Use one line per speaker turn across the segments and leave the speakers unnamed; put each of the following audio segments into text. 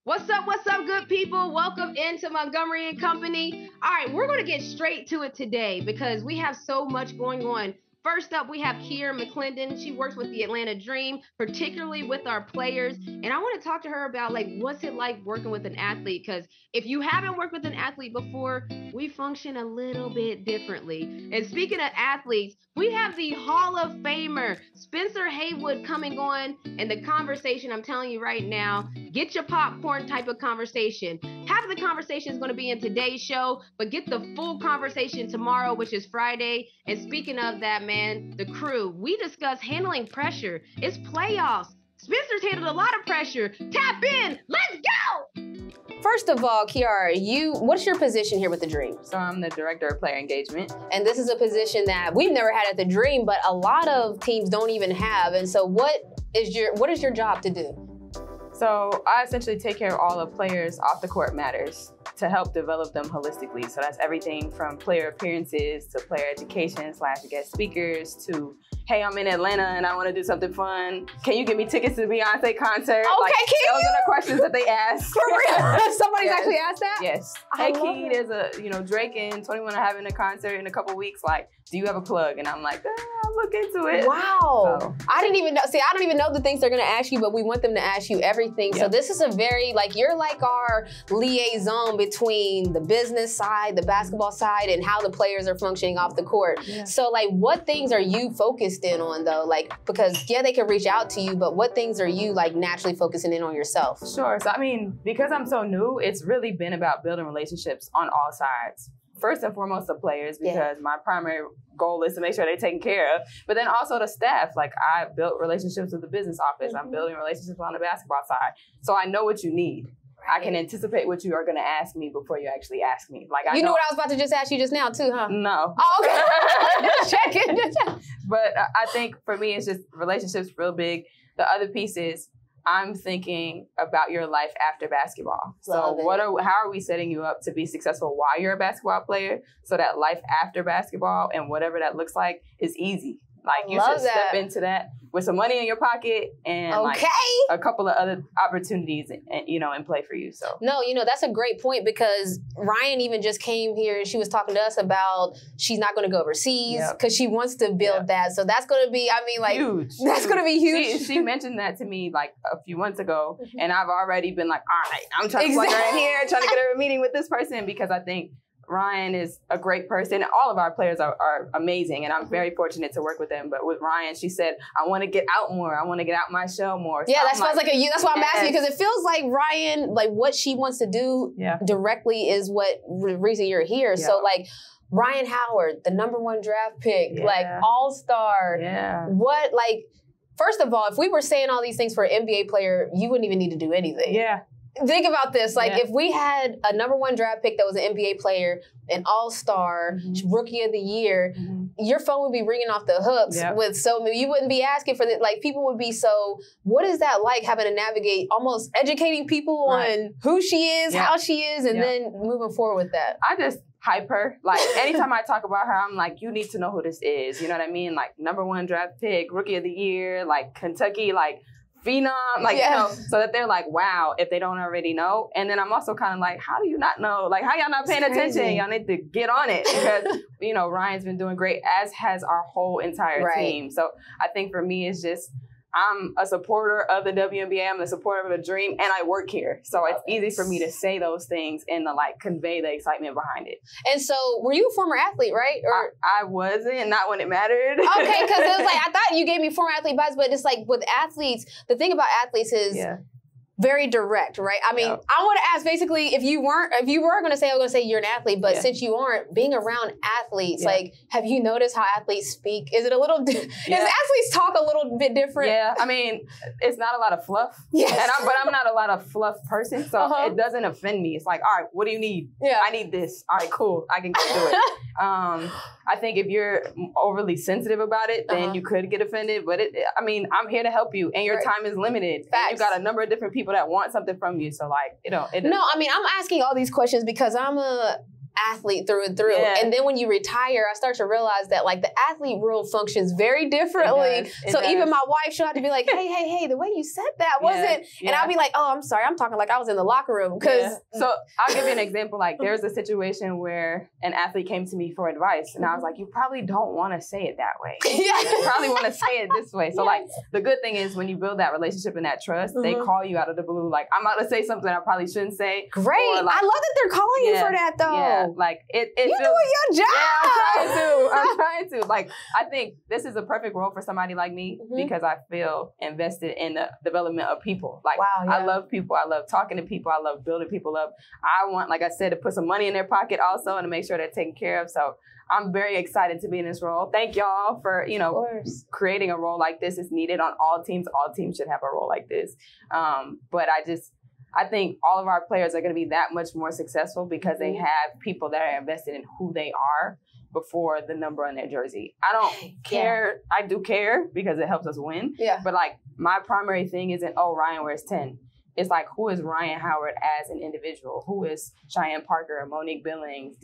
What's up, good people? Welcome into Montgomery Company. All right, we're going to get straight to it today because we have so much going on. First up, we have Kiara McClendon. She works with the Atlanta Dream, particularly with our players. And I want to talk to her about, what's it like working with an athlete? Because if you haven't worked with an athlete before, we function a little bit differently. And speaking of athletes, we have the Hall of Famer, Spencer Haywood, coming on. And the conversation, I'm telling you right now, get your popcorn type of conversation. Half of the conversation is going to be in today's show, but get the full conversation tomorrow, which is Friday. And speaking of that, man, the crew, we discuss handling pressure. It's playoffs. Spencer's handled a lot of pressure. Tap in. Let's go.
First of all, Kiara, what's your position here with the Dream?
So I'm the director of player engagement.
And this is a position that we've never had at the Dream, but a lot of teams don't even have. And so what is your job to do?
So I essentially take care of all the players off the court matters to help develop them holistically. So that's everything from player appearances to player education / guest speakers to, hey, I'm in Atlanta and I want to do something fun. Can you give me tickets to the Beyonce concert?
Okay,
those are the questions that they ask.
For real? Somebody's actually asked that?
Yes. Hey, Key, there's Drake and 21 are having a concert in a couple weeks. Do you have a plug? And I'm like, I'll look into it.
Wow.
So,
I didn't even know. See, I don't even know the things they're going to ask you, but we want them to ask you everything. Yep. So this is a very, you're like our liaison between the business side, the basketball side, and how the players are functioning off the court. Yeah. So, what things are you focused in on, though? Because, yeah, they can reach out to you, but what things are you, naturally focusing in on yourself?
Sure. So, because I'm so new, it's really been about building relationships on all sides. First and foremost, the players, because my primary goal is to make sure they're taken care of. But then also the staff. I built relationships with the business office. I'm building relationships on the basketball side. So I know what you need. Right. I can anticipate what you are going to ask me before you actually ask me.
You know what I was about to just ask you just now too, huh?
No.
Oh, okay. Just checking.
But I think for me, it's just relationships real big. The other piece is I'm thinking about your life after basketball. So how are we setting you up to be successful while you're a basketball player so that life after basketball and whatever that looks like is easy? You should step into that with some money in your pocket and a couple of other opportunities in play for you. So
no, that's a great point because Ryan even just came here and she was talking to us about she's not going to go overseas because she wants to build that. So that's going to be,
huge.
That's going to be huge.
She mentioned that to me a few months ago, and I've already been all right, I'm trying to plug her in here, trying to get her a meeting with this person because I think Ryan is a great person. All of our players are amazing, and I'm very fortunate to work with them. But with Ryan, she said, I want to get out more. I want to get out my shell more. So
that sounds like you. That's why I'm asking you, because it feels like Ryan, what she wants to do directly is the reason you're here. Yeah. So, Ryan Howard, the #1 draft pick, all-star.
Yeah.
What, first of all, if we were saying all these things for an NBA player, you wouldn't even need to do anything.
Yeah.
Think about this. If we had a #1 draft pick that was an NBA player, an all-star, rookie of the year, your phone would be ringing off the hooks with so many. You wouldn't be asking for that. People would be so, what is that like having to navigate, almost educating people on who she is, how she is, and then moving forward with that?
I just hype her. Anytime I talk about her, I'm like, you need to know who this is. You know what I mean? #1 draft pick, rookie of the year, Kentucky, phenom, so that they're wow, if they don't already know. And then I'm also kind of how do you not know? How y'all not paying attention? Y'all need to get on it because, Ryan's been doing great, as has our whole entire team. So I think for me, it's just, I'm a supporter of the WNBA. I'm a supporter of the Dream, and I work here. So it's easy for me to say those things and to convey the excitement behind it.
And so were you a former athlete, right? Or
I wasn't, not when it mattered.
Okay, because it was I thought you gave me former athlete vibes, but it's with athletes, the thing about athletes is very direct, right? I want to ask basically if you were going to say, I'm going to say you're an athlete, but since you aren't, being around athletes, have you noticed how athletes speak? Is it a little, does athletes talk a little bit different?
Yeah, it's not a lot of fluff. Yes. But I'm not a lot of fluff person, so it doesn't offend me. It's all right, what do you need? Yeah. I need this. All right, cool. I can go do it. I think if you're overly sensitive about it, then you could get offended. But I'm here to help you, and your time is limited. And you got a number of different people that want something from you. So No,
I'm asking all these questions because I'm a athlete through and through.
Yeah.
And then when you retire, I start to realize that like the athlete world functions very differently. So even my wife, she'll have to be like, hey, the way you said that wasn't, and I'll be like, oh, I'm sorry, I'm talking like I was in the locker room.
So I'll give you an example. Like there's a situation where an athlete came to me for advice and I was like, you probably don't want to say it that way. You probably want to say it this way. So like the good thing is when you build that relationship and that trust, they call you out of the blue. Like I'm about to say something I probably shouldn't say.
Great. Like, I love that they're calling you for that though.
Yeah. Like it
you
feels,
doing your job.
Yeah, I'm trying to. Like I think this is a perfect role for somebody like me because I feel invested in the development of people. Like I love people. I love talking to people. I love building people up. I want, like I said, to put some money in their pocket also and to make sure they're taken care of. So I'm very excited to be in this role. Thank y'all for, creating a role like this. Is needed on all teams. All teams should have a role like this. But I think all of our players are going to be that much more successful because they have people that are invested in who they are before the number on their jersey. I don't care. I do care because it helps us win. Yeah. But like my primary thing isn't, Ryan wears 10. It's like, who is Ryan Howard as an individual? Who is Cheyenne Parker, Monique Billings,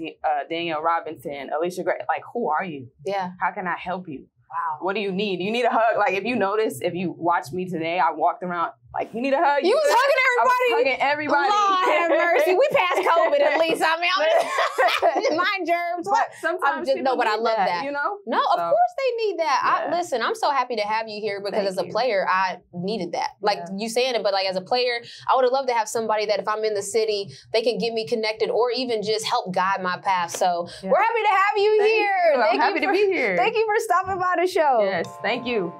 Danielle Robinson, Alicia Gray? Like, who are you? Yeah. How can I help you? Wow. What do you need? Do you need a hug? Like, if you notice, if you watch me today, I walked around like, you need a hug?
You was hugging everybody?
I was hugging everybody.
Lord have mercy. We passed COVID at least. I mean, I'm mind germs.
But sometimes
but I love that.
You know?
No, of course they need that. Listen, I'm so happy to have you here because as a player, I needed that. Like you saying it, but like as a player, I would have loved to have somebody that if I'm in the city, they can get me connected or even just help guide my path. So we're happy to have you here.
I'm happy to be here.
Thank you for stopping by the show.
Yes, thank you.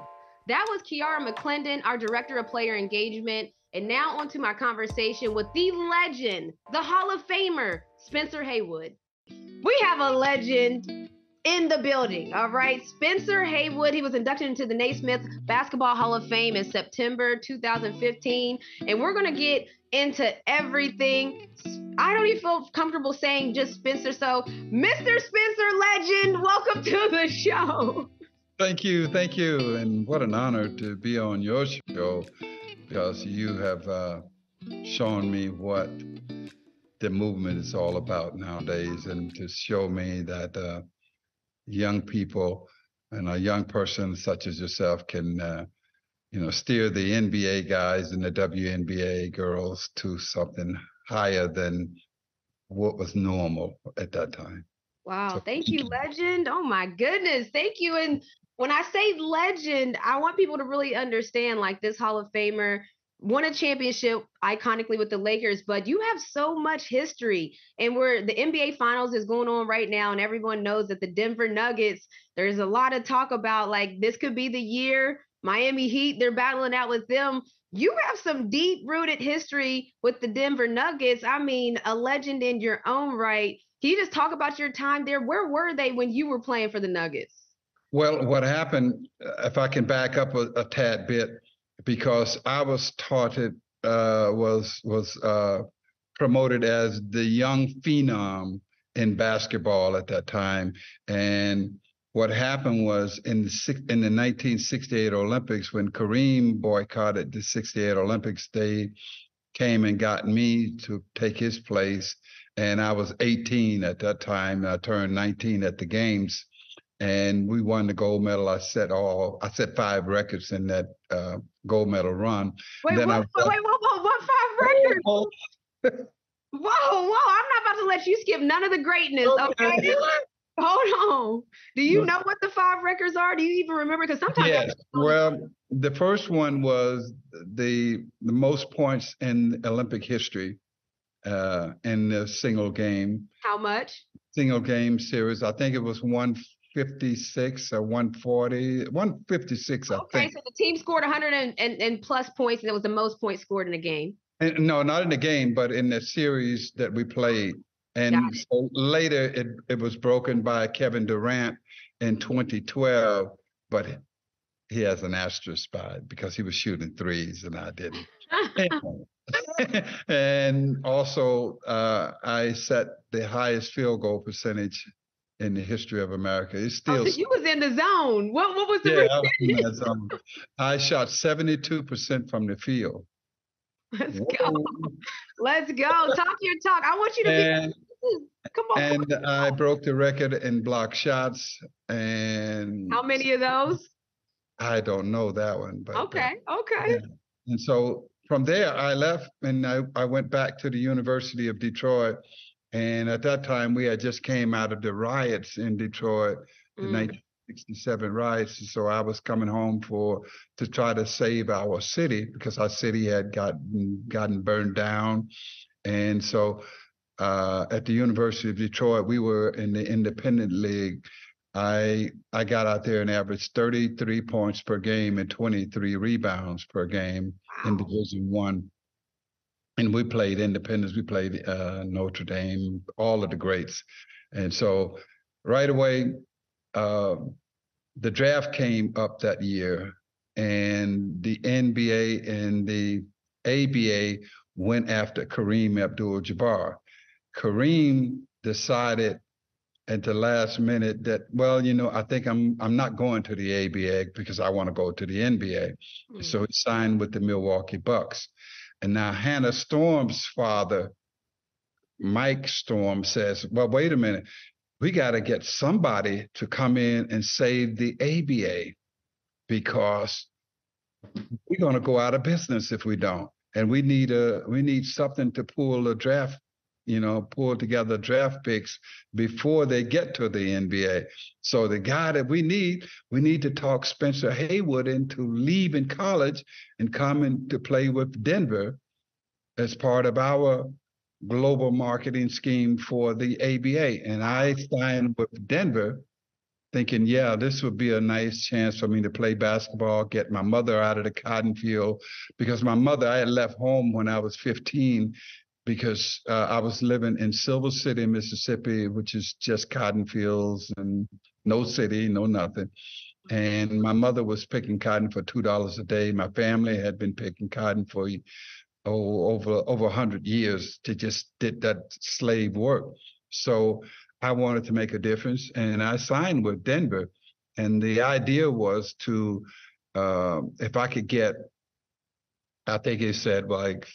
That was Kiara McClendon, our Director of Player Engagement. And now on to my conversation with the legend, the Hall of Famer, Spencer Haywood. We have a legend in the building, all right? Spencer Haywood, he was inducted into the Naismith Basketball Hall of Fame in September 2015. And we're going to get into everything. I don't even feel comfortable saying just Spencer. So, Mr. Spencer Legend, welcome to the show.
Thank you. And what an honor to be on your show because you have shown me what the movement is all about nowadays and to show me that young people and a young person such as yourself can, steer the NBA guys and the WNBA girls to something higher than what was normal at that time.
Wow. So, thank you, legend. Oh, my goodness. Thank you. And when I say legend, I want people to really understand, like, this Hall of Famer won a championship iconically with the Lakers, but you have so much history. And the NBA Finals is going on right now, and everyone knows that the Denver Nuggets, there's a lot of talk about, like, this could be the year. Miami Heat, they're battling out with them. You have some deep-rooted history with the Denver Nuggets. I mean, a legend in your own right. Can you just talk about your time there? Where were they when you were playing for the Nuggets?
Well, what happened, if I can back up a tad bit, because I was taught it was promoted as the young phenom in basketball at that time. And what happened was in the 1968 Olympics, when Kareem boycotted the 68 Olympics, they came and got me to take his place. And I was 18 at that time. I turned 19 at the games. And we won the gold medal. I set 5 records in that gold medal run.
Wait, what 5 records? Whoa, I'm not about to let you skip none of the greatness, okay? Hold on. Do you know what the 5 records are? Do you even remember? Because sometimes.
Yes. Well, the first one was the most points in Olympic history in the single game.
How much?
Single game series. I think it was 156 or 140, 156, I think.
Okay, so the team scored 100 and plus points, and it was the most points scored in a game.
And, no, not in the game, but in the series that we played. And so later it was broken by Kevin Durant in 2012, but he has an asterisk by it because he was shooting threes and I didn't. And also I set the highest field goal percentage in the history of America. It's still.
So you was in the zone. What was the percentage?
I was in that zone. I shot 72% from the field.
Let's go. Let's go. Talk your talk. I want you to Come on.
And I broke the record in block shots. And
how many of those?
I don't know that one, but
okay.
yeah. And so from there, I left and I went back to the University of Detroit. And at that time, we had just came out of the riots in Detroit, the 1967 riots. So I was coming home to try to save our city because our city had gotten burned down. And so at the University of Detroit, we were in the independent league. I got out there and averaged 33 points per game and 23 rebounds per game in Division I. And we played independents. We played Notre Dame, all of the greats. And so right away, the draft came up that year, and the NBA and the ABA went after Kareem Abdul-Jabbar. Kareem decided at the last minute that, well, I think I'm not going to the ABA because I want to go to the NBA. So he signed with the Milwaukee Bucks. And now Hannah Storm's father, Mike Storm, says, well, wait a minute. We got to get somebody to come in and save the ABA because we're going to go out of business if we don't. And we need something to pull a draft, pull together draft picks before they get to the NBA. So the guy that we need to talk Spencer Haywood into leaving college and coming to play with Denver as part of our global marketing scheme for the ABA. And I signed with Denver thinking, yeah, this would be a nice chance for me to play basketball, get my mother out of the cotton field, because I had left home when I was 15 because I was living in Silver City, Mississippi, which is just cotton fields and no city, no nothing. And my mother was picking cotton for $2 a day. My family had been picking cotton for over 100 years. They just did that slave work. So I wanted to make a difference, and I signed with Denver. And the idea was to, if I could get, I think he said like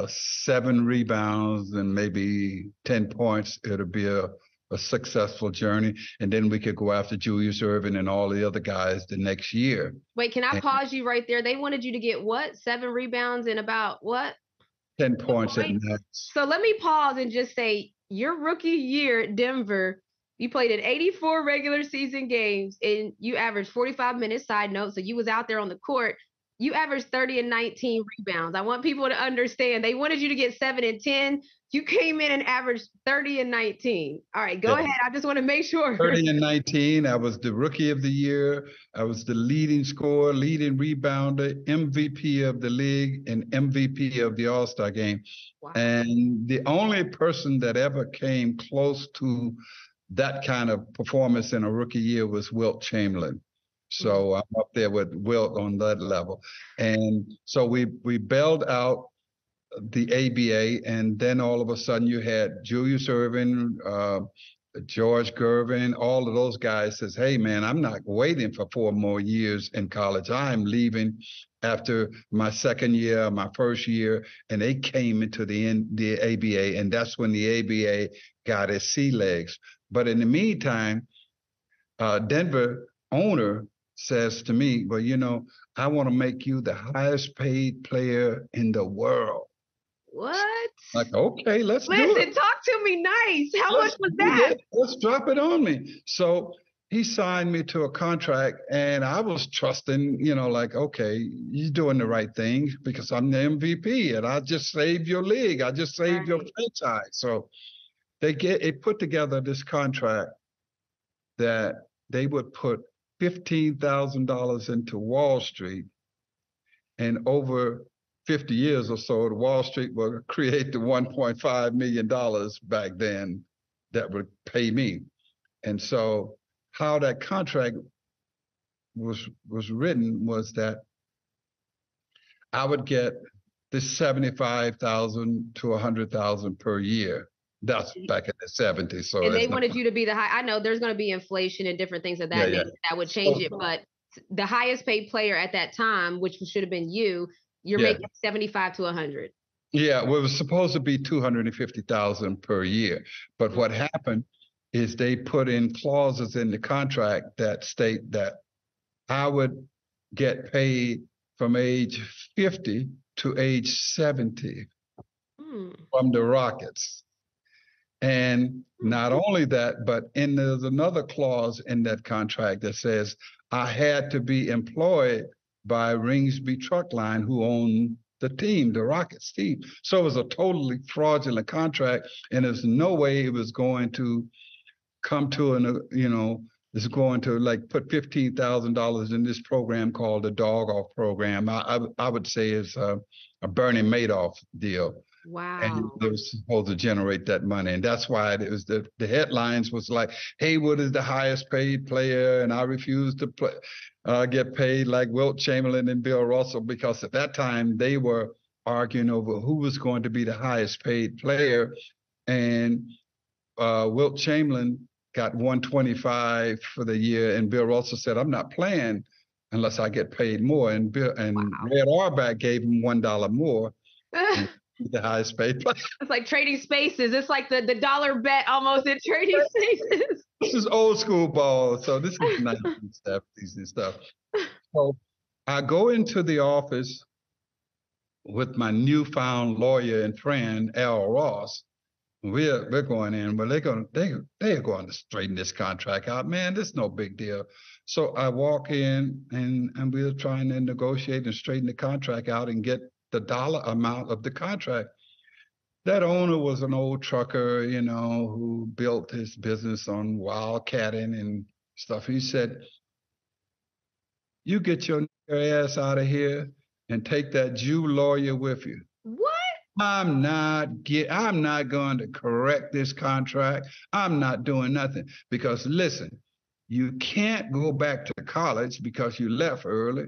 7 rebounds and maybe 10 points, it'll be a successful journey. And then we could go after Julius Erving and all the other guys the next year.
Wait, can I pause you right there? They wanted you to get what? 7 rebounds and about what?
10 points at max.
So let me pause and just say, your rookie year at Denver, you played in 84 regular season games and you averaged 45 minutes, side note. So you was out there on the court. You averaged 30 and 19 rebounds. I want people to understand. They wanted you to get 7 and 10. You came in and averaged 30 and 19. All right, go ahead. I just want to make sure.
30 and 19. I was the rookie of the year. I was the leading scorer, leading rebounder, MVP of the league, and MVP of the All-Star game. Wow. And the only person that ever came close to that kind of performance in a rookie year was Wilt Chamberlain. So I'm up there with Wilt on that level. And so we bailed out the ABA, and then all of a sudden you had Julius Erving, George Gervin, all of those guys says, hey man, I'm not waiting for 4 more years in college. I'm leaving after my second year, my first year, and they came into the ABA, and that's when the ABA got its sea legs. But in the meantime, Denver owner says to me, well, I want to make you the highest paid player in the world.
What?
Like, okay, let's do it.
Listen, talk to me nice. How much was that?
Let's drop it on me. So he signed me to a contract, and I was trusting, like, okay, you're doing the right thing because I'm the MVP, and I just saved your league. I just saved your franchise. So they put together this contract that they would put $15,000 into Wall Street, and over 50 years or so, the Wall Street will create the $1.5 million back then that would pay me. And so how that contract was written was that I would get this $75,000 to $100,000 per year. That's back in the 70s. So
and they wanted you to be the high. I know there's going to be inflation and different things of that nature that would change it, but the highest paid player at that time, which should have been you're making 75 to 100.
Yeah, well, it was supposed to be 250,000 per year, but what happened is they put in clauses in the contract that state that I would get paid from age 50 to age 70 from the Rockets. And not only that, but there's another clause in that contract that says I had to be employed by Ringsby Truck Line, who owned the team, the Rockets team. So it was a totally fraudulent contract, and there's no way it was going to come to it's going to like put $15,000 in this program called the Dog Off program. I would say it's a Bernie Madoff deal.
Wow.
And they were supposed to generate that money. And that's why it was the headlines was like, Haywood is the highest paid player, and I refuse to get paid like Wilt Chamberlain and Bill Russell, because at that time they were arguing over who was going to be the highest paid player. And Wilt Chamberlain got $125 for the year, and Bill Russell said, I'm not playing unless I get paid more. And Red Auerbach gave him $1 more. The highest paid player.
It's like trading spaces. It's like the dollar bet almost in trading spaces.
This is old school ball. So this is 1970s and stuff. So I go into the office with my newfound lawyer and friend, Al Ross. We're going in, well, they're going to straighten this contract out. Man, this is no big deal. So I walk in and we're trying to negotiate and straighten the contract out and get the dollar amount of the contract. That owner was an old trucker, who built his business on wildcatting and stuff. He said, you get your ass out of here and take that Jew lawyer with you.
What?
I'm not going to correct this contract. I'm not doing nothing, because listen, you can't go back to college because you left early.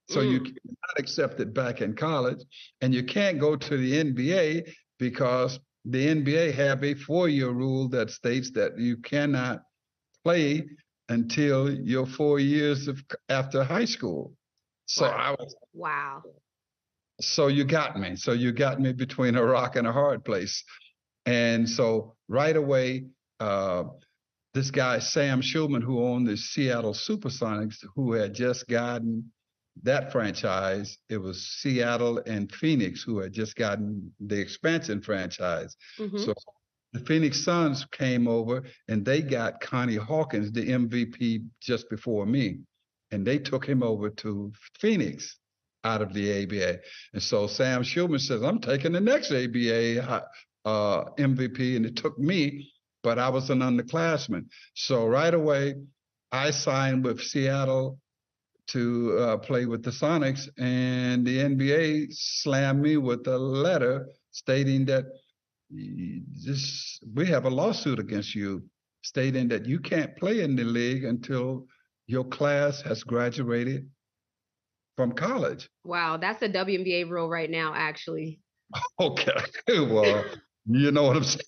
So you cannot accept it back in college, and you can't go to the NBA because the NBA have a 4-year rule that states that you cannot play until your 4 years after high school. So
wow.
So you got me. So you got me between a rock and a hard place. And so right away, this guy, Sam Schulman, who owned the Seattle Supersonics, who had just gotten that franchise, it was Seattle and Phoenix who had just gotten the expansion franchise. So the Phoenix Suns came over and they got Connie Hawkins, the MVP, just before me. And they took him over to Phoenix out of the ABA. And so Sam Schulman says, I'm taking the next ABA MVP, and it took me, but I was an underclassman. So right away, I signed with Seattle to play with the Sonics, and the NBA slammed me with a letter stating that we have a lawsuit against you, stating that you can't play in the league until your class has graduated from college.
Wow, that's a WNBA rule right now, actually.
Okay, well, you know what I'm saying.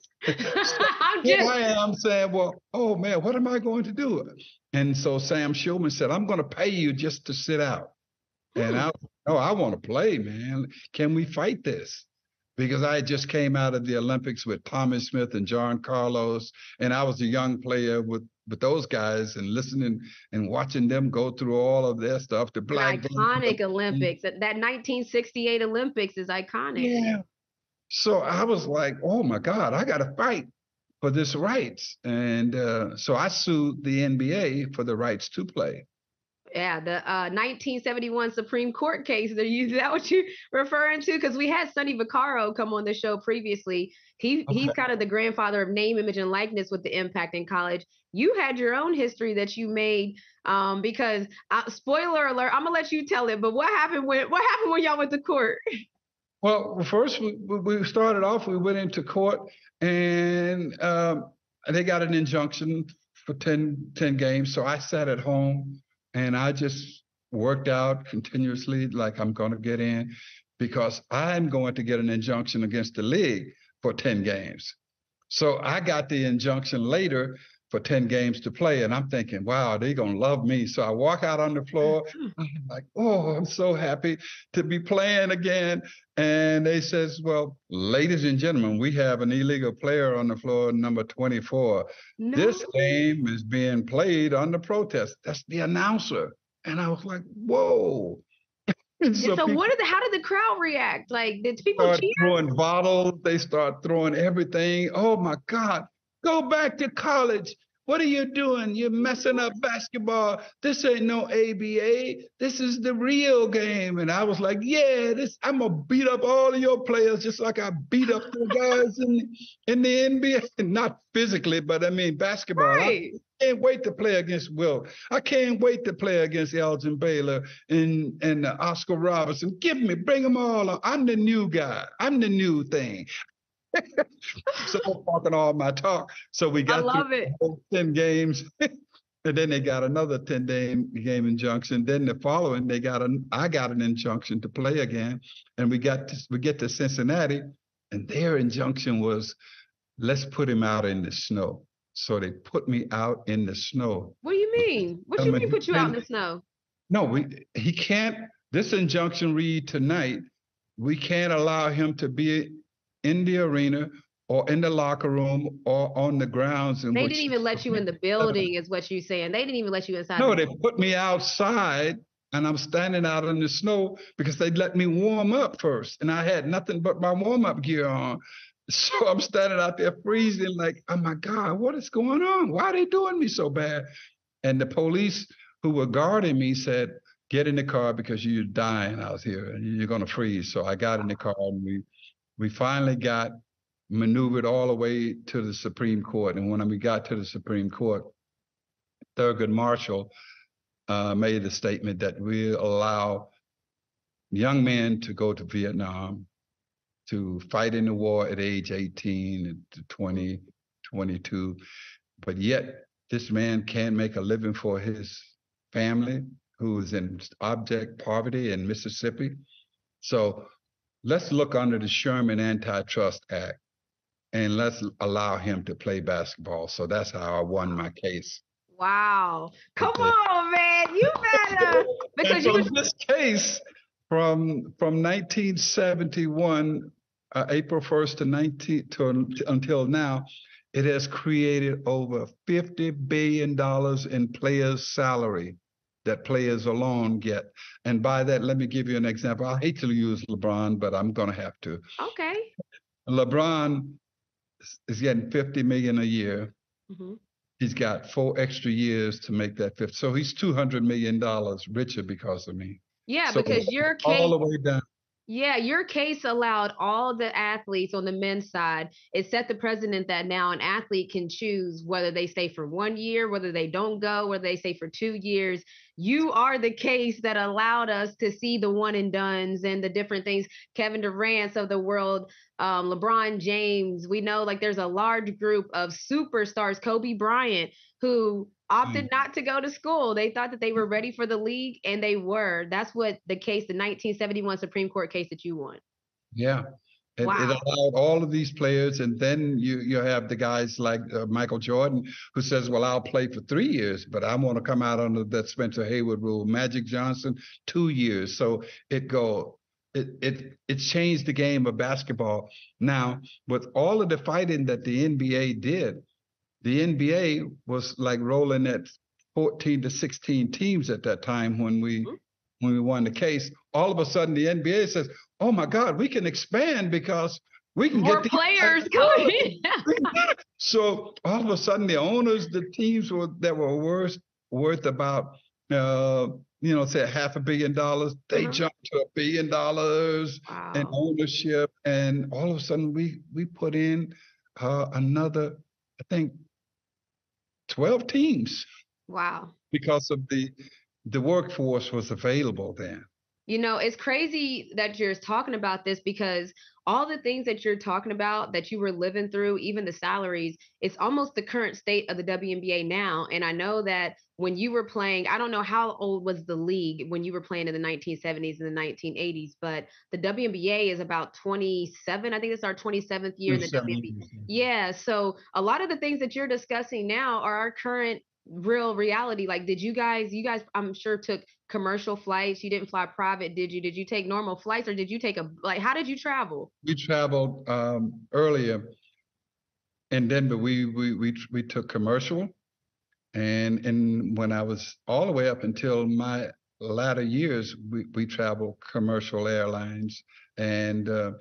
I'm saying, well, oh man, what am I going to do? And so Sam Schulman said, I'm going to pay you just to sit out. And I want to play, man. Can we fight this? Because I just came out of the Olympics with Tommy Smith and John Carlos, and I was a young player with those guys, and listening and watching them go through all of their stuff. The
iconic Olympics. That 1968 Olympics is iconic.
Yeah. So I was like, oh my God, I got to fight for this rights. And so I sued the NBA for the rights to play.
Yeah, the 1971 Supreme Court case. Is that what you're referring to? Because we had Sonny Vaccaro come on the show previously. He's kind of the grandfather of name, image, and likeness with the Impact in college. You had your own history that you made because spoiler alert, I'm gonna let you tell it. But what happened when y'all went to court?
Well, first we started off. We went into court, and they got an injunction for 10 games. So I sat at home and I just worked out continuously, like I'm going to get in, because I'm going to get an injunction against the league for 10 games. So I got the injunction later for 10 games to play. And I'm thinking, wow, they're going to love me. So I walk out on the floor. I'm like, oh, I'm so happy to be playing again. And they says, well, ladies and gentlemen, we have an illegal player on the floor, number 24.
No.
This game is being played under protest. That's the announcer. And I was like, whoa. And
So
people
how did the crowd react? Like, did people
start
cheer?
throwing bottles. They start throwing everything. Oh my God, go back to college. What are you doing? You're messing up basketball. This ain't no ABA. This is the real game. And I was like, yeah, I'm gonna beat up all of your players just like I beat up the guys in the NBA. Not physically, but I mean basketball.
Right.
I can't wait to play against Wilt. I can't wait to play against Elgin Baylor and Oscar Robertson. Bring them all up. I'm the new guy. I'm the new thing. So I'm talking all my talk. So we got
the
whole 10 games. And then they got another 10-game injunction. Then the following, I got an injunction to play again. And we get to Cincinnati, and their injunction was, let's put him out in the snow. So they put me out in the snow.
What do you mean? What do you mean put you out in the snow?
No, he can't. This injunction read tonight, we can't allow him to be in the arena or in the locker room or on the grounds.
They didn't even let you in the building, is what you're saying. They didn't even let you inside.
No, they put me outside, and I'm standing out in the snow because they let me warm up first. And I had nothing but my warm-up gear on. So I'm standing out there freezing like, oh my God, what is going on? Why are they doing me so bad? And the police who were guarding me said, get in the car because you're dying out here and you're going to freeze. So I got in the car, and we finally got maneuvered all the way to the Supreme Court. And when we got to the Supreme Court, Thurgood Marshall made the statement that we allow young men to go to Vietnam, to fight in the war at age 18 and to 20, 22. But yet this man can't make a living for his family, who is in abject poverty in Mississippi. So let's look under the Sherman Antitrust Act and let's allow him to play basketball. So that's how I won my case.
Wow. Come on, man. You better. Because
this case from 1971, April 1st until now, it has created over $50 billion in players' salary that players alone get. And by that, let me give you an example. I hate to use LeBron, but I'm going to have to.
Okay.
LeBron is getting $50 million a year.
Mm-hmm.
He's got 4 extra years to make that 50. So he's $200 million richer because of me.
Yeah,
so
because your case
all the way down.
Yeah, your case allowed all the athletes on the men's side. It set the precedent that now an athlete can choose whether they stay for 1 year, whether they don't go, whether they stay for 2 years. You are the case that allowed us to see the one and dones and the different things. Kevin Durant of the world, LeBron James. We know like there's a large group of superstars, Kobe Bryant, who opted not to go to school. They thought that they were ready for the league, and they were. That's what the 1971 Supreme Court case that you won.
Yeah. It allowed all of these players, and then you have the guys like Michael Jordan, who says, well, I'll play for 3 years, but I want to come out under that Spencer Haywood rule. Magic Johnson, 2 years. So it changed the game of basketball. Now, with all of the fighting that the NBA did, the NBA was like rolling at 14 to 16 teams at that time when we won the case. All of a sudden, the NBA says, oh, my God, we can expand because we can
more
get
players coming.
So all of a sudden, the owners, the teams that were worth about, say $500 million, they jumped to $1 billion in ownership. And all of a sudden, we put in another, I think, 12 teams.
Wow.
Because of the workforce was available then.
You know, it's crazy that you're talking about this because all the things that you're talking about that you were living through, even the salaries, it's almost the current state of the WNBA now. And I know that when you were playing, I don't know how old was the league when you were playing in the 1970s and the 1980s, but the WNBA is about 27. I think it's our 27th year in the WNBA. Yeah. So a lot of the things that you're discussing now are our current real reality. Like, did you guys, I'm sure took commercial flights? You didn't fly private, did you? Did you take normal flights, or did you take how did you travel?
We traveled earlier in Denver. We took commercial, and when I was all the way up until my latter years, we traveled commercial airlines, and the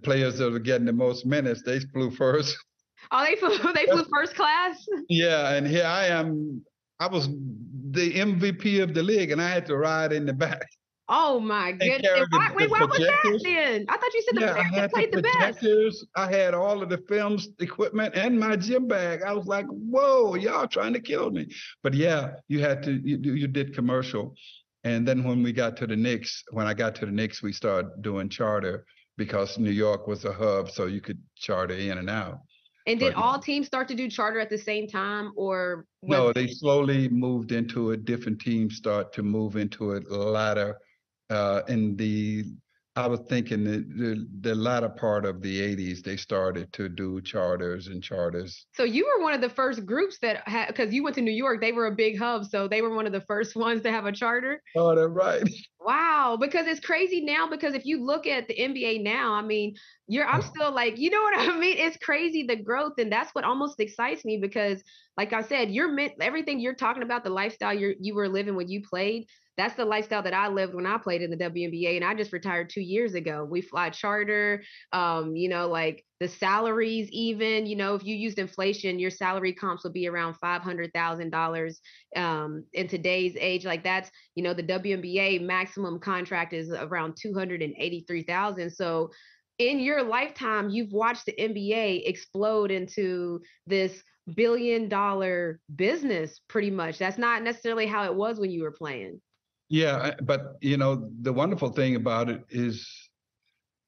players that were getting the most minutes, they flew first.
Oh, they flew first class?
Yeah, and here I am. I was the MVP of the league, and I had to ride in the back.
Oh my goodness! Wait, what was that then? I thought you said the players that played the best.
I had all of the films equipment and my gym bag. I was like, "Whoa, y'all trying to kill me!" But yeah, you did commercial, and then when we got to the Knicks, when I got to the Knicks, we started doing charter because New York was a hub, so you could charter in and out.
And did all teams start to do charter at the same time, or
no? They slowly moved into it. Different teams start to move into it latter. I was thinking the latter part of the 80s, they started to do charters.
So you were one of the first groups that had, because you went to New York, they were a big hub, so they were one of the first ones to have a charter.
Oh, that's right.
Wow, because it's crazy now, because if you look at the NBA now, I mean, I'm still like, you know what I mean? It's crazy, the growth, and that's what almost excites me because, like I said, everything you're talking about, the lifestyle you were living when you played, that's the lifestyle that I lived when I played in the WNBA, and I just retired 2 years ago. We fly charter, like the salaries, even, if you used inflation, your salary comps will be around $500,000 in today's age. Like that's, the WNBA maximum contract is around $283,000. So in your lifetime, you've watched the NBA explode into this billion-dollar business, pretty much. That's not necessarily how it was when you were playing.
Yeah, but the wonderful thing about it is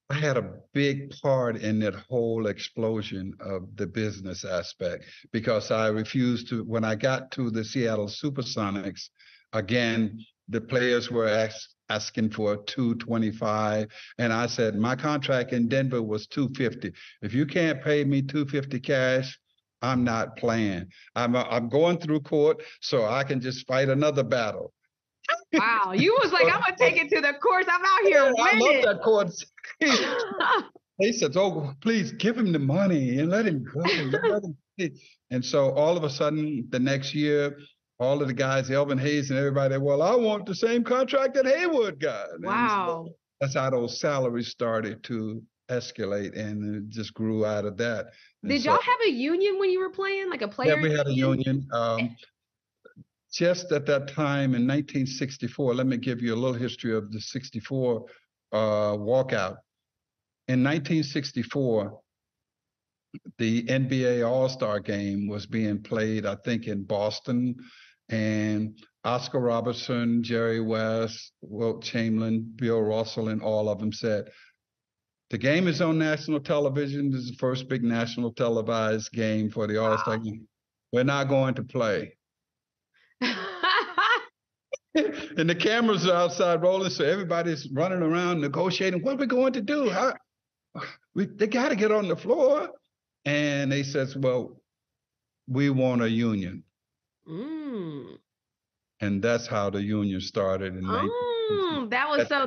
I had a big part in that whole explosion of the business aspect because I refused to, when I got to the Seattle Supersonics, again, the players were asking for $225, and I said my contract in Denver was $250. If you can't pay me $250 cash, I'm not playing. I'm going through court so I can just fight another battle.
Wow, you was like, I'm gonna take it to the courts. I'm out here winning.
I love that court. They said, "Oh, please give him the money and let him go." And so all of a sudden, the next year, all of the guys, Elvin Hayes and everybody, well, I want the same contract that Haywood got.
Wow.
So that's how those salaries started to escalate, and it just grew out of that.
Did y'all have a union when you were playing, like a player?
Yeah, we had a union. Just at that time in 1964, let me give you a little history of the 64 walkout. In 1964, the NBA All-Star Game was being played, I think, in Boston, and Oscar Robertson, Jerry West, Wilt Chamberlain, Bill Russell, and all of them said, the game is on national television. This is the first big national televised game for the All-Star Game. We're not going to play. And the cameras are outside rolling, so everybody's running around negotiating. What are we going to do? They got to get on the floor. And they says, well, we want a union. And that's how the union started.
That was so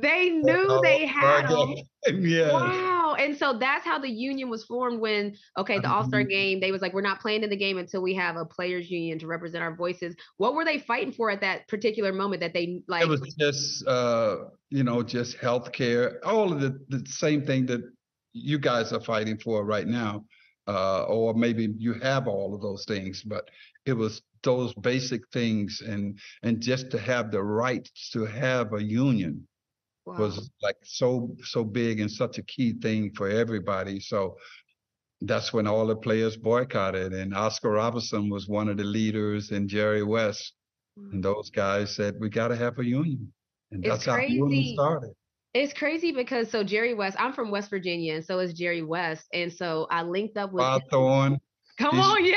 they knew they had them.
Yeah.
Wow. And so that's how the union was formed when, the All-Star Game, they was like, we're not playing in the game until we have a players union to represent our voices. What were they fighting for at that particular moment that they like?
It was just, just healthcare, all of the same thing that you guys are fighting for right now. Or maybe you have all of those things, but it was those basic things, and just to have the right to have a union was like so big and such a key thing for everybody. So that's when all the players boycotted, and Oscar Robertson was one of the leaders, and Jerry West And those guys said, we got to have a union. And
It's
that's how the union
crazy.
started.
It's crazy because so Jerry West, I'm from West Virginia, and so is Jerry West. And so I linked up with him.
Thorne.
Come on, yeah.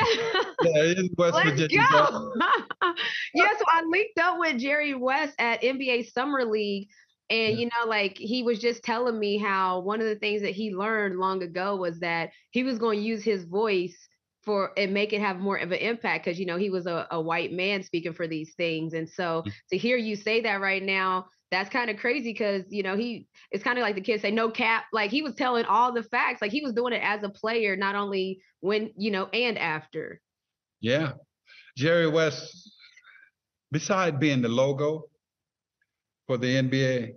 Yeah, he's West
Let's
Virginia.
go. Yeah, so I linked up with Jerry West at NBA Summer League. And, you know, like he was just telling me how one of the things that he learned long ago was that he was going to use his voice for and make it have more of an impact because, you know, he was a white man speaking for these things. And so to hear you say that right now, that's kind of crazy because, you know, it's kind of like the kids say, no cap. Like he was telling all the facts, like he was doing it as a player, not only when, you know, and after.
Yeah. Jerry West, besides being the logo for the NBA,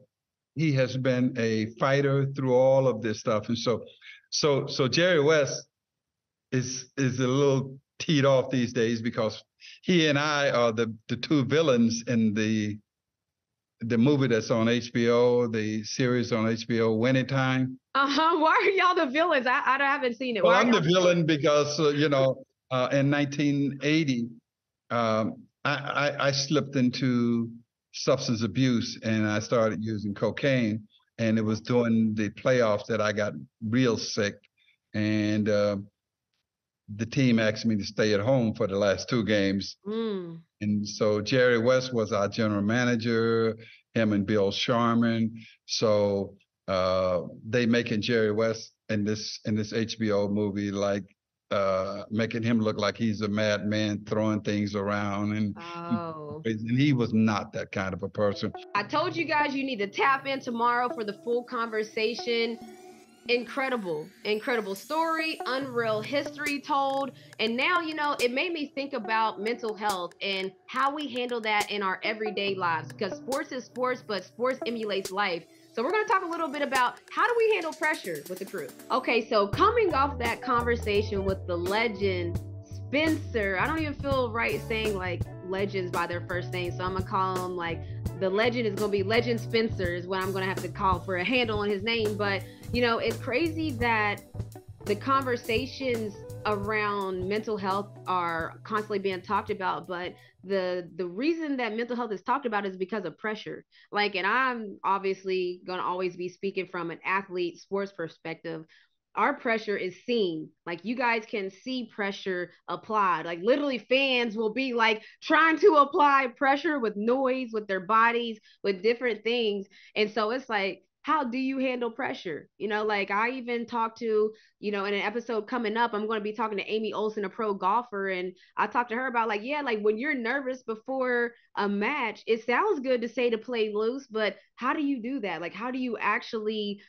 he has been a fighter through all of this stuff. And so Jerry West is a little teed off these days because he and I are the two villains in the movie that's on HBO, the series on HBO, Winning Time.
Why are y'all the villains? I haven't seen it.
Well, I'm the villain because, you know, in 1980, I slipped into substance abuse and I started using cocaine. And it was during the playoffs that I got real sick. And the team asked me to stay at home for the last 2 games. And so Jerry West was our general manager, him and Bill Sharman. So they making Jerry West in this HBO movie, like making him look like he's a madman throwing things around. And he was not that kind of a person.
I told you guys you need to tap in tomorrow for the full conversation. Incredible story, unreal history told. And now, you know, it made me think about mental health and how we handle that in our everyday lives, because sports is sports, but sports emulates life. So we're going to talk a little bit about how do we handle pressure with the crew. Okay, so coming off that conversation with the legend Spencer, I don't even feel right saying like legends by their first name, so I'm gonna call him like the legend is gonna be Legend Spencer is what I'm gonna have to call for a handle on his name. But you know, it's crazy that the conversations around mental health are constantly being talked about, but the reason that mental health is talked about is because of pressure. Like, and I'm obviously gonna always be speaking from an athlete sports perspective. Our pressure is seen. Like, you guys can see pressure applied. Like, literally fans will be like trying to apply pressure with noise, with their bodies, with different things. And so it's like, how do you handle pressure? You know, like I even talked to, you know, in an episode coming up, I'm going to be talking to Amy Olsen, a pro golfer. And I talked to her about like, yeah, like when you're nervous before a match, it sounds good to say to play loose, but how do you do that? Like, how do you actually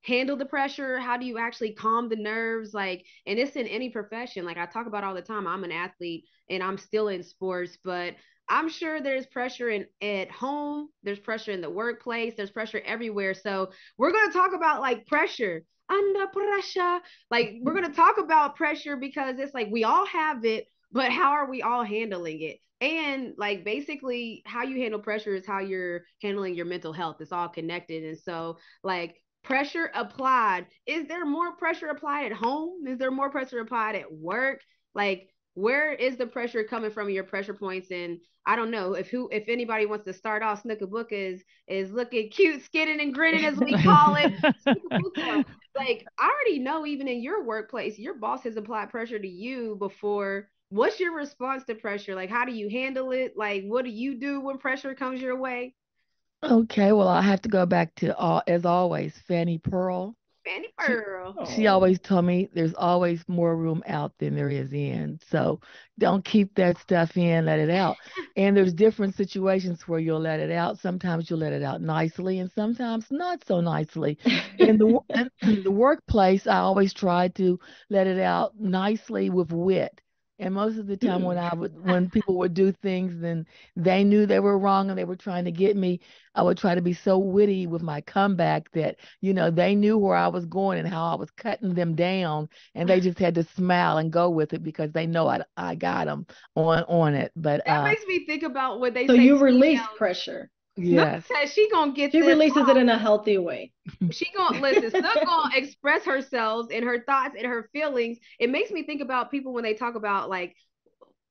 handle the pressure? How do you actually calm the nerves? Like, and it's in any profession. Like I talk about all the time, I'm an athlete and I'm still in sports, but I'm sure there's pressure at home, there's pressure in the workplace, there's pressure everywhere. So we're going to talk about like pressure, under pressure. Like we're going to talk about pressure because it's like we all have it, but how are we all handling it? And like basically how you handle pressure is how you're handling your mental health. It's all connected. And so like pressure applied, is there more pressure applied at home? Is there more pressure applied at work? Like, where is the pressure coming from, your pressure points? And I don't know if anybody wants to start off. Snooka Book is looking cute, skinning and grinning as we call it. Like, I already know, even in your workplace, your boss has applied pressure to you before. What's your response to pressure? Like, how do you handle it? Like, what do you do when pressure comes your way?
Okay, well, I have to go back to, as always, Fanny Pearl.
Fanny Pearl.
She always told me there's always more room out than there is in. So don't keep that stuff in, let it out. And there's different situations where you'll let it out. Sometimes you'll let it out nicely and sometimes not so nicely. In the workplace, I always try to let it out nicely with wit. And most of the time when people would do things and they knew they were wrong and they were trying to get me, I would try to be so witty with my comeback that, you know, they knew where I was going and how I was cutting them down, and they just had to smile and go with it because they know I got them on it. But
that makes me think about what they
say. So you release
CEOs.
Pressure.
Yes.
Says she gonna get.
She releases it in a healthy way.
She gonna listen. Snook gonna express herself and her thoughts and her feelings. It makes me think about people when they talk about like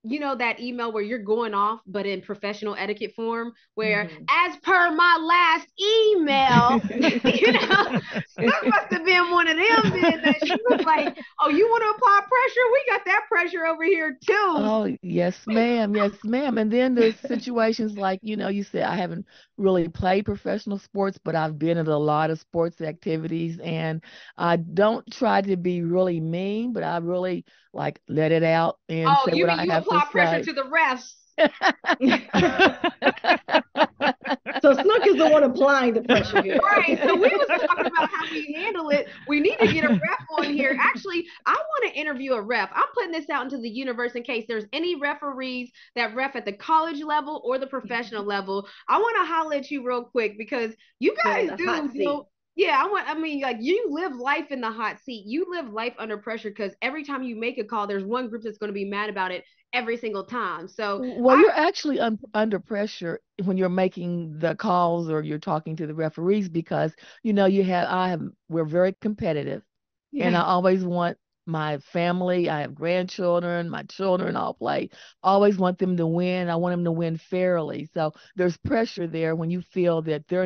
you know, that email where you're going off, but in professional etiquette form, where as per my last email, you know, Snook must have been one of them then that she was like, oh, you want to apply pressure? We got that pressure over here too.
Oh, yes, ma'am. Yes, ma'am. And then there's situations like, you know, you said I haven't really played professional sports, but I've been at a lot of sports activities, and I don't try to be really mean, but I really like let it out and
Oh,
say
you
what
mean
I
you
have to
apply pressure
say.
to the refs?
So Snook is the one applying the pressure here.
Right. So we was talking about how we handle it. We need to get a ref on here. Actually, I want to interview a ref. I'm putting this out into the universe in case there's any referees that ref at the college level or the professional level. I want to holler at you real quick because you guys do. Yeah, I mean, like you live life in the hot seat. You live life under pressure because every time you make a call, there's one group that's going to be mad about it every single time. So,
well, you're actually under pressure when you're making the calls or you're talking to the referees because, you know, we're very competitive, and I always want my family, I have grandchildren, my children all play. Always want them to win. I want them to win fairly. So there's pressure there when you feel that they're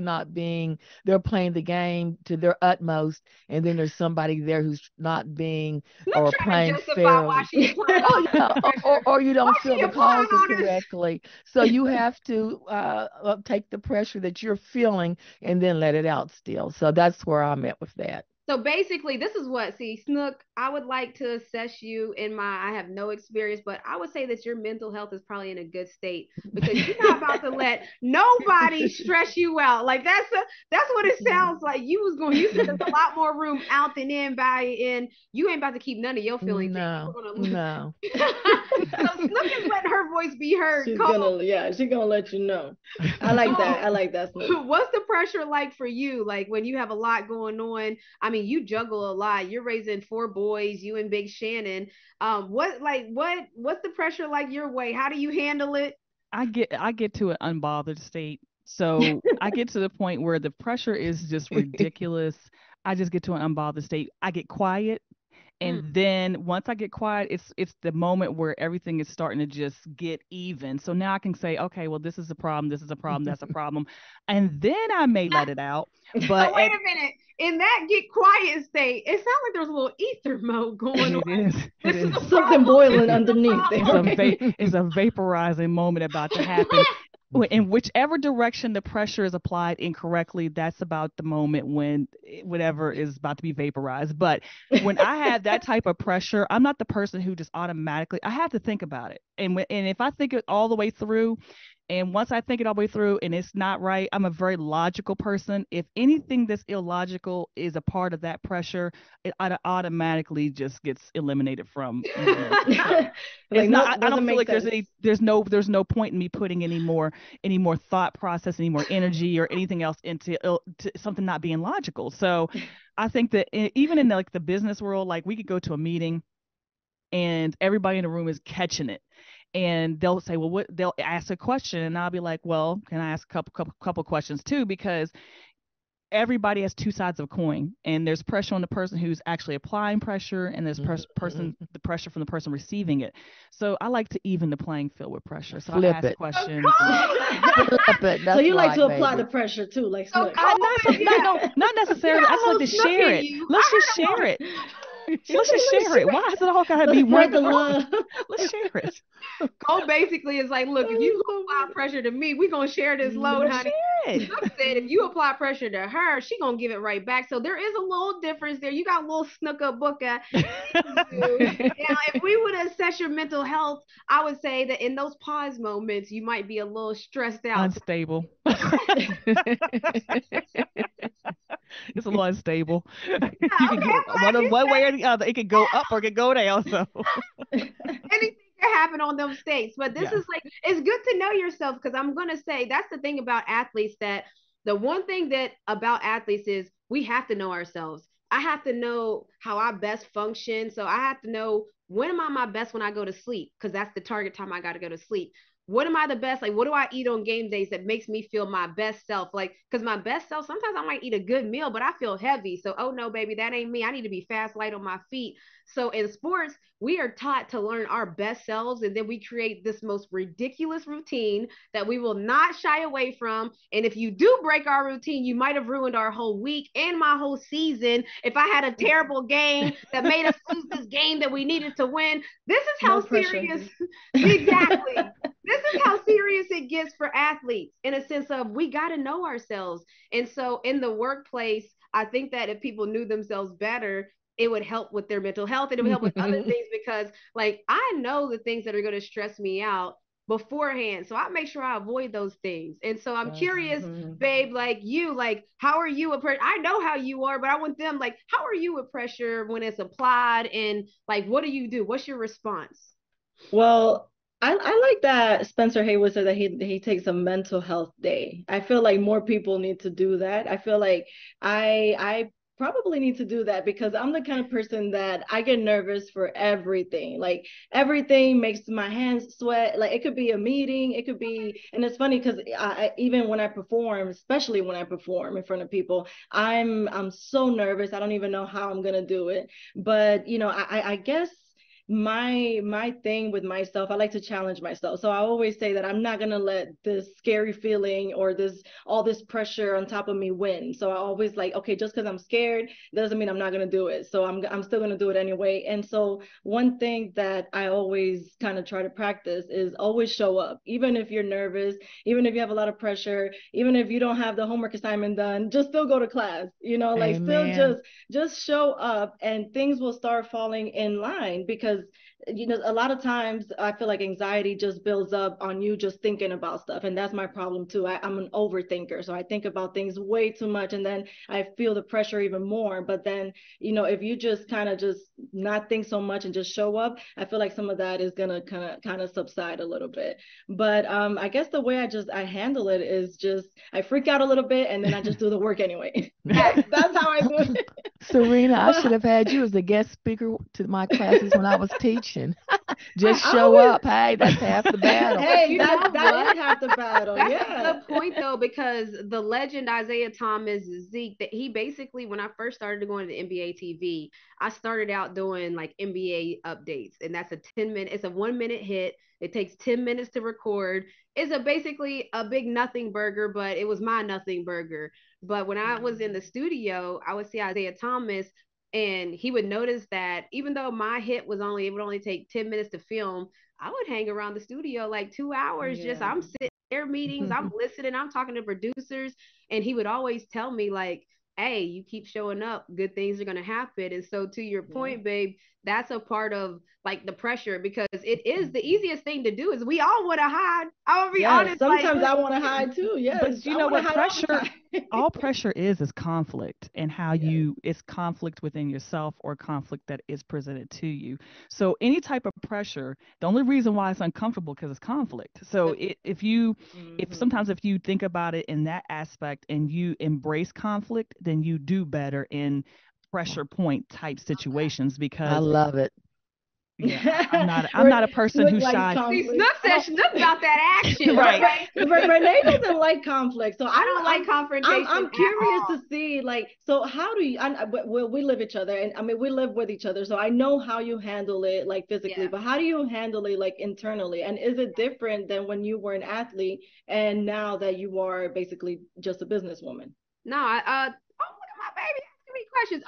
playing the game to their utmost, and then there's somebody there who's not being or playing fairly. Or you don't feel the calls correctly. So you have to take the pressure that you're feeling and then let it out still. So that's where I'm at with that.
So basically, this is Snook, I would like to assess you I have no experience, but I would say that your mental health is probably in a good state because you're not about to let nobody stress you out. Like that's what it sounds like. You said there's a lot more room out than in you ain't about to keep none of your feelings.
No.
So Snook is letting her voice be heard.
She's gonna let you know. I like that. I like that, Snook.
What's the pressure like for you? Like when you have a lot going on? I mean, you juggle a lot. You're raising 4 boys, you and Big Shannon. What's the pressure like your way? How do you handle it?
I get to an unbothered state. So I get to the point where the pressure is just ridiculous. I just get to an unbothered state. I get quiet. And then once I get quiet, it's the moment where everything is starting to just get even. So now I can say, okay, well, this is a problem, this is a problem, that's a problem. And then I may let it out. But
so wait a minute. In that get quiet state, it sounds like there's a little ether mode going on.
It is
something boiling underneath there.
It's a vaporizing moment about to happen. In whichever direction the pressure is applied incorrectly, that's about the moment when whatever is about to be vaporized. But when I have that type of pressure, I'm not the person who just automatically, I have to think about it. And if I think it all the way through, and once I think it all the way through and it's not right, I'm a very logical person. If anything that's illogical is a part of that pressure, it automatically just gets eliminated from.
I
don't feel like there's no point in me putting any more thought process, any more energy or anything else into something not being logical. So I think that even in the business world, like we could go to a meeting and everybody in the room is catching it. And they'll say, well, they'll ask a question, and I'll be like, well, can I ask a couple questions too? Because everybody has 2 sides of a coin, and there's pressure on the person who's actually applying pressure, and there's the pressure from the person receiving it. So I like to even the playing field with pressure. So I ask questions.
So you like to apply the pressure too, like Snook.
Not necessarily. I just like to share it. Let's just share it. Let's just share it. Why is it all gotta be one? Let's share it.
Cole basically is like, look, if you apply pressure to me, we're gonna share this load, honey. Snook said if you apply pressure to her, she gonna give it right back. So there is a little difference there. You got a little snooker booker. Now, if we would assess your mental health, I would say that in those pause moments, you might be a little stressed out.
Unstable. It's a little unstable. You can get one way or the other. It could go up or it could go down. So
anything can happen on those states. But this is like, it's good to know yourself, because I'm gonna say that's the thing about athletes, that the one thing that about athletes is we have to know ourselves. I have to know how I best function. So I have to know when am I my best when I go to sleep, because that's the target time I got to go to sleep. what am I the best? Like, what do I eat on game days that makes me feel my best self? Like, because my best self, sometimes I might eat a good meal, but I feel heavy. So, oh no, baby, that ain't me. I need to be fast, light on my feet. So in sports, we are taught to learn our best selves, and then we create this most ridiculous routine that we will not shy away from. And if you do break our routine, you might have ruined our whole week and my whole season. If I had a terrible game that made us lose this game that we needed to win, this is how serious. Exactly. This is how serious it gets for athletes, in a sense of we got to know ourselves. And so in the workplace, I think that if people knew themselves better, it would help with their mental health, and it would help with other things, because like I know the things that are going to stress me out beforehand, so I make sure I avoid those things. And so I'm curious, babe, like you, like how are you with pressure? I know how you are, but I want them, like, how are you with pressure when it's applied, and like what do you do? What's your response?
Well, I like that Spencer Haywood said that he takes a mental health day. I feel like more people need to do that. I feel like I probably need to do that, because I'm the kind of person that I get nervous for everything. Like everything makes my hands sweat. Like it could be a meeting, it could be, and it's funny because even when I perform, especially when I perform in front of people, I'm so nervous. I don't even know how I'm gonna do it. But I guess my thing with myself, I like to challenge myself. So I always say that I'm not going to let this scary feeling or all this pressure on top of me win. So I always like, okay, just because I'm scared doesn't mean I'm not going to do it. So I'm still going to do it anyway. And so one thing that I always kind of try to practice is always show up, even if you're nervous, even if you have a lot of pressure, even if you don't have the homework assignment done, just still go to class, like
Amen.
still just show up, and things will start falling in line. Because a lot of times I feel like anxiety just builds up on you just thinking about stuff. And that's my problem too. I'm an overthinker. So I think about things way too much, and then I feel the pressure even more. But then, if you just kind of just not think so much and just show up, I feel like some of that is going to kind of subside a little bit. But I guess the way I handle it is just, I freak out a little bit and then I just do the work anyway. That's how I do it.
Serena, I should have had you as a guest speaker to my classes when I was teaching. Just show up. Hey, that's half the battle.
Hey, that is half the battle.
That's
yeah.
a good point though, because the legend Isaiah Thomas, Zeke, that he basically, when I first started going to NBA TV, I started out doing like NBA updates, and that's it's a 1 minute hit. It takes 10 minutes to record. It's basically a big nothing burger, but it was my nothing burger. But when I was in the studio, I would see Isaiah Thomas, and he would notice that even though my hit it would only take 10 minutes to film, I would hang around the studio like 2 hours. Just I'm sitting there meetings, I'm listening, I'm talking to producers, and he would always tell me like, hey, you keep showing up, good things are gonna happen. And so to your point, babe, that's a part of like the pressure, because it is the easiest thing to do. Is we all want to hide. I'll be honest.
Sometimes I want to hide too. Yes.
But you know what pressure, all pressure is conflict, and how it's conflict within yourself or conflict that is presented to you. So any type of pressure, the only reason why it's uncomfortable because it's conflict. So if you think about it in that aspect and you embrace conflict, then you do better in pressure point type situations. Because
I love it.
Yeah, I'm not a person who shies.
Snook said Snook about that action.
Right. Renee doesn't like conflict, so I don't
like confrontation.
I'm curious to see, like, so how do you? We live each other, and I mean we live with each other, so I know how you handle it, like physically. But how do you handle it, like internally? And is it different than when you were an athlete and now that you are basically just a businesswoman?
No, oh look at my baby. Questions.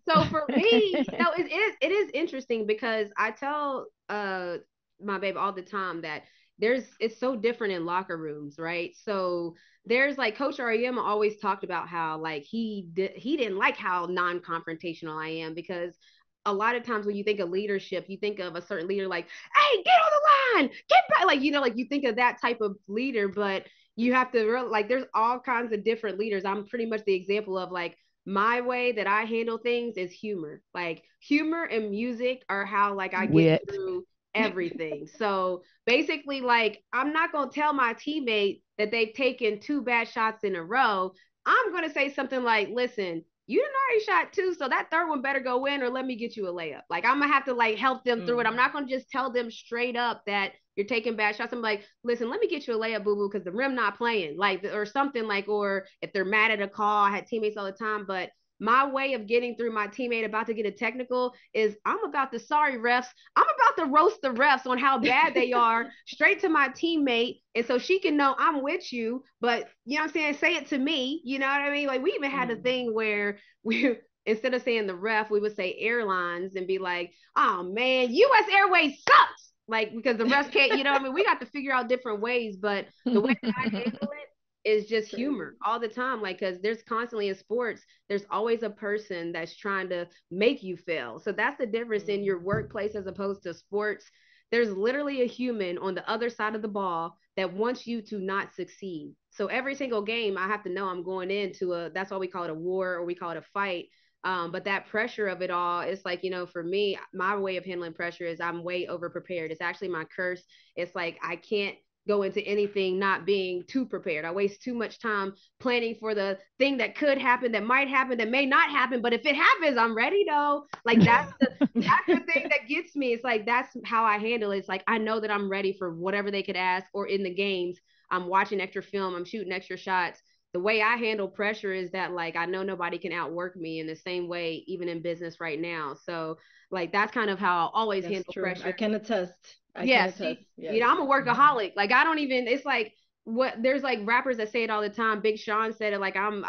So for me, it is interesting, because I tell my babe all the time that it's so different in locker rooms, right? So there's like Coach REM always talked about how like he didn't like how non-confrontational I am, because a lot of times when you think of leadership, you think of a certain leader like, hey, get on the line, get back, like like you think of that type of leader. But you have to like there's all kinds of different leaders. I'm pretty much the example of like, my way that I handle things is humor. Like humor and music are how like I get through everything. So basically, like, I'm not going to tell my teammate that they've taken 2 bad shots in a row. I'm going to say something like, listen, you done already shot 2, so that third one better go in, or let me get you a layup. Like, I'm gonna have to like help them through it. I'm not gonna just tell them straight up that you're taking bad shots. I'm like, listen, let me get you a layup, boo boo, because the rim not playing, like, or something, like, or if they're mad at a call. I had teammates all the time, but my way of getting through my teammate about to get a technical is I'm about to, sorry refs, I'm about to roast the refs on how bad they are straight to my teammate. And so she can know I'm with you, but you know what I'm saying? Say it to me. You know what I mean? Like, we even had a thing where we, instead of saying the ref, we would say airlines and be like, oh man, US Airways sucks. Like, because the refs can't, you know what I mean? We got to figure out different ways, but the way that I handle it is just humor all the time. Like, because there's constantly in sports, there's always a person that's trying to make you fail. So that's the difference in your workplace as opposed to sports. There's literally a human on the other side of the ball that wants you to not succeed. So every single game, I have to know I'm going into that's why we call it a war, or we call it a fight. But that pressure of it all, it's like, you know, for me, my way of handling pressure is I'm way over prepared. It's actually my curse. It's like, I can't go into anything not being too prepared. I waste too much time planning for the thing that could happen, that might happen, that may not happen. But if it happens, I'm ready though. Like, that's the thing that gets me. It's like, that's how I handle it. It's like, I know that I'm ready for whatever they could ask, or in the games, I'm watching extra film, I'm shooting extra shots. The way I handle pressure is that, like, I know nobody can outwork me in the same way, even in business right now. So like, that's kind of how I always handle pressure.
I can attest.
Yes. You know, I'm a workaholic. Like, I don't even, it's like, what, there's like rappers that say it all the time. Big Sean said it, like, I'm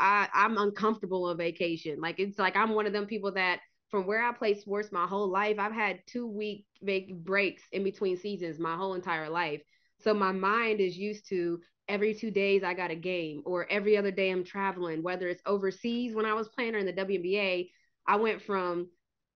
uncomfortable on vacation. Like, it's like, I'm one of them people that, from where I play sports my whole life, I've had 2-week breaks in between seasons my whole entire life. So my mind is used to every 2 days I got a game, or every other day I'm traveling, whether it's overseas. When I was playing in the WNBA, I went from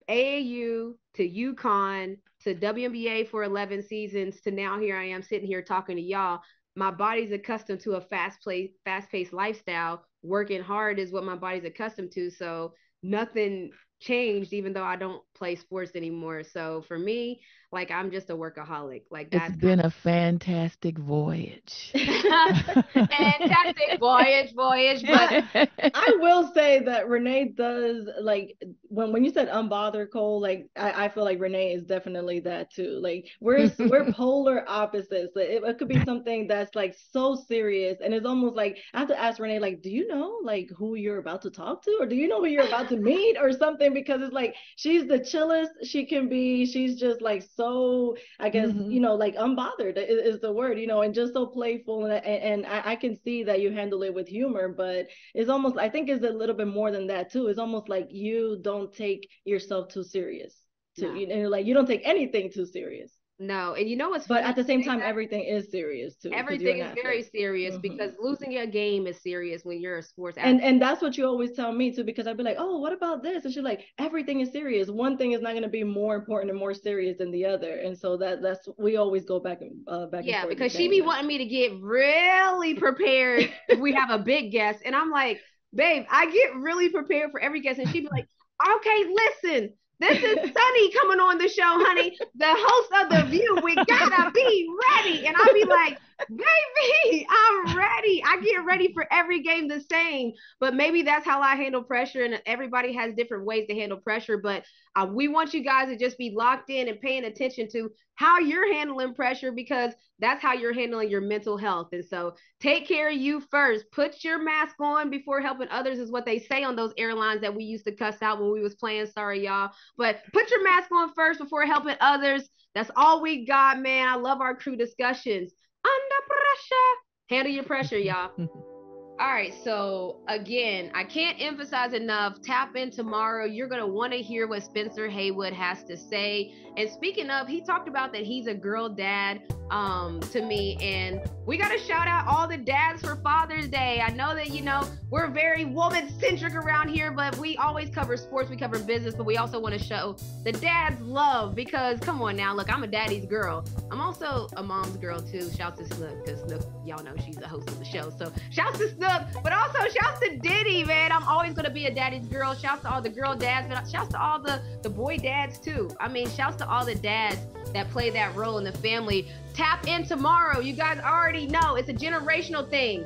AAU to UConn to WNBA for 11 seasons to now here I am sitting here talking to y'all. My body's accustomed to a fast-paced lifestyle. Working hard is what my body's accustomed to. So nothing changed, even though I don't play sports anymore. So for me, like, I'm just a workaholic. Like, that's
it's been a fantastic voyage.
Fantastic voyage. But
I will say that Renee does, like, when you said unbothered, Cole, like, I feel like Renee is definitely that too. Like, we're polar opposites. It could be something that's like so serious, and it's almost like I have to ask Renee, like, do you know like who you're about to talk to, or do you know who you're about to meet or something? Because it's like, she's the chillest she can be. She's just like, so, I guess, you know, like, unbothered is the word, you know, and just so playful. And I can see that you handle it with humor, but it's almost, I think it's a little bit more than that too. It's almost like you don't take yourself too serious. And like, you don't take anything too serious.
No, and you know what's
but
funny,
at the same time, everything is serious too.
Everything is very serious, because losing a game is serious when you're a sports athlete.
And that's what you always tell me too, because I'd be like, oh, what about this? And she's like, everything is serious. One thing is not going to be more important and more serious than the other. And so that's, we always go back and forth.
Yeah, because she be wanting me to get really prepared if we have a big guest, and I'm like, babe, I get really prepared for every guest, and she'd be like, okay, listen, this is Sunny coming on the show, honey, the host of The View. We gotta be ready. And I'll be like, baby, I'm ready. I get ready for every game the same. But maybe that's how I handle pressure, and everybody has different ways to handle pressure. But we want you guys to just be locked in and paying attention to how you're handling pressure, because that's how you're handling your mental health. And so take care of you first. Put your mask on before helping others, is what they say on those airlines that we used to cuss out when we was playing. Sorry, y'all. But put your mask on first before helping others. That's all we got, man. I love our crew discussions. Under pressure. Handle your pressure, y'all. All right, so again, I can't emphasize enough, tap in tomorrow. You're going to want to hear what Spencer Haywood has to say. And speaking of, he talked about that he's a girl dad to me, and we got to shout out all the dads for Father's Day. I know that, you know, we're very woman-centric around here, but we always cover sports, we cover business, but we also want to show the dads love, because come on now, look, I'm a daddy's girl. I'm also a mom's girl too. Shouts to Snook, because Snook, y'all know she's the host of the show. So shouts to Snook, but also shouts to Diddy, man. I'm always going to be a daddy's girl. Shouts to all the girl dads, but shouts to all the boy dads too. I mean, shouts to all the dads that play that role in the family. Tap in tomorrow. You guys already know it's a generational thing.